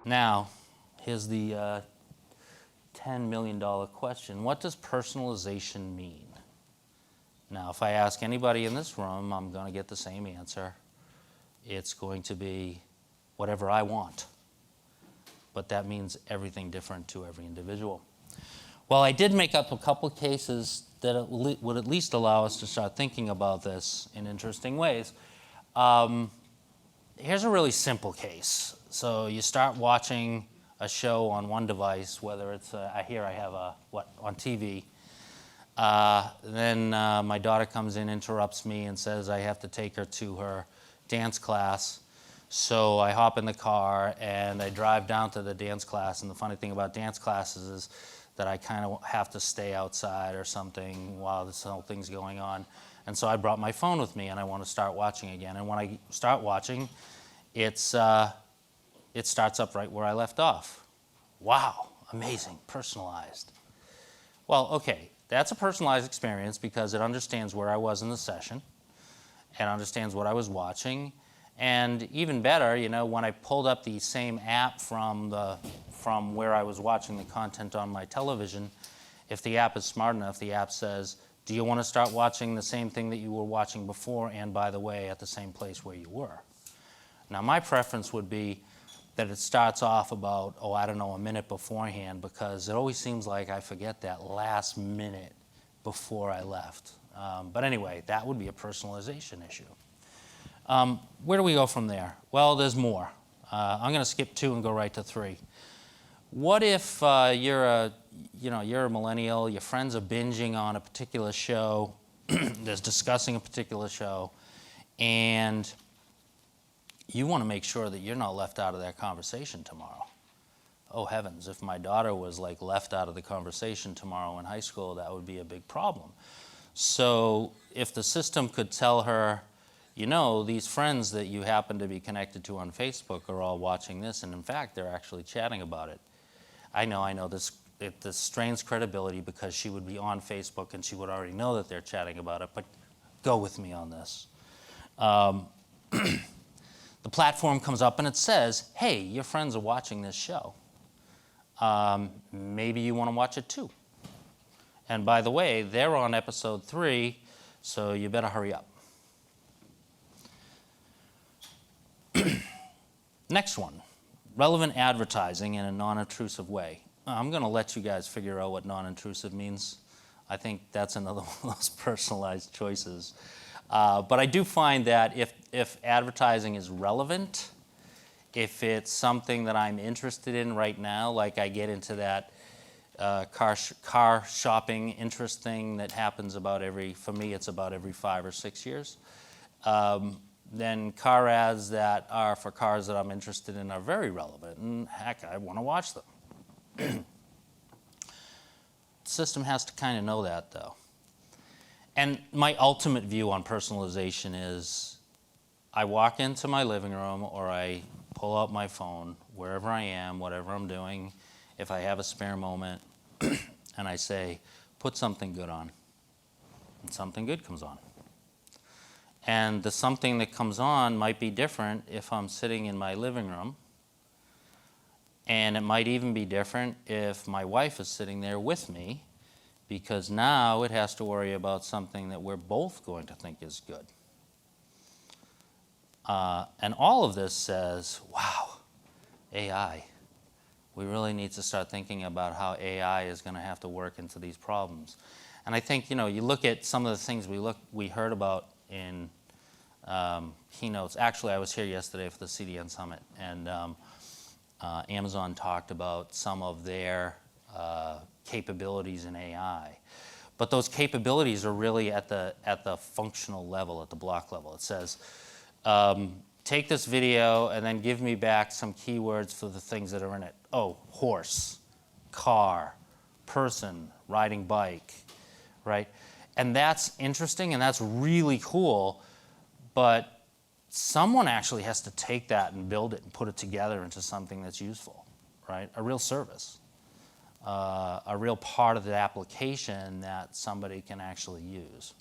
Now, here's the $10 million question. What does personalization mean? Now, if I ask anybody in this room, I'm going to get the same answer. It's going to be whatever I want. But that means everything different to every individual. Well, I did make up a couple cases that would at least allow us to start thinking about this in interesting ways. Here's a really simple case. So you start watching a show on one device, whether it's, here I have on TV. Then my daughter comes in, interrupts me, and says I have to take her to her dance class. So I hop in the car and I drive down to the dance class. And the funny thing about dance classes is that I kind of have to stay outside or something while this whole thing's going on. And so I brought my phone with me and I want to start watching again. And when I start watching, it starts up right where I left off. Wow, amazing, personalized. Well, okay, that's a personalized experience because it understands where I was in the session and understands what I was watching. And even better, you know, when I pulled up the same app from where I was watching the content on my television, if the app is smart enough, the app says, do you want to start watching the same thing that you were watching before and, by the way, at the same place where you were? Now, my preference would be that it starts off about, I don't know, a minute beforehand, because it always seems like I forget that last minute before I left. But anyway, that would be a personalization issue. Where do we go from there? Well, there's more. I'm going to skip 2 and go right to 3. What if you're a millennial, your friends are binging on a particular show, they're discussing a particular show, and you want to make sure that you're not left out of that conversation tomorrow. Oh heavens, if my daughter was like left out of the conversation tomorrow in high school, that would be a big problem. So if the system could tell her, you know, these friends that you happen to be connected to on Facebook are all watching this, and in fact, they're actually chatting about it. I know this strains credibility because she would be on Facebook and she would already know that they're chatting about it, but go with me on this. The platform comes up and it says, hey, your friends are watching this show. Maybe you want to watch it too. And by the way, they're on episode 3, so you better hurry up. Next one, relevant advertising in a non-intrusive way. I'm going to let you guys figure out what non-intrusive means. I think that's another one of those personalized choices. But I do find that if advertising is relevant, if it's something that I'm interested in right now, like I get into that car shopping interest thing that happens for me, it's about every 5 or 6 years. Then car ads that are for cars that I'm interested in are very relevant, and heck, I want to watch them. The system has to kind of know that, though. And my ultimate view on personalization is I walk into my living room or I pull out my phone, wherever I am, whatever I'm doing, if I have a spare moment, and I say, put something good on. And something good comes on. And the something that comes on might be different if I'm sitting in my living room. And it might even be different if my wife is sitting there with me, because now it has to worry about something that we're both going to think is good. And all of this says, wow, AI. We really need to start thinking about how AI is going to have to work into these problems. And I think, you know, you look at some of the things we heard about in keynotes. Actually, I was here yesterday for the CDN Summit, and Amazon talked about some of their capabilities in AI. But those capabilities are really at the functional level, at the block level. It says, take this video and then give me back some keywords for the things that are in it. Oh, horse, car, person, riding bike, right? And that's interesting and that's really cool, but someone actually has to take that and build it and put it together into something that's useful, right? A real service, a real part of the application that somebody can actually use.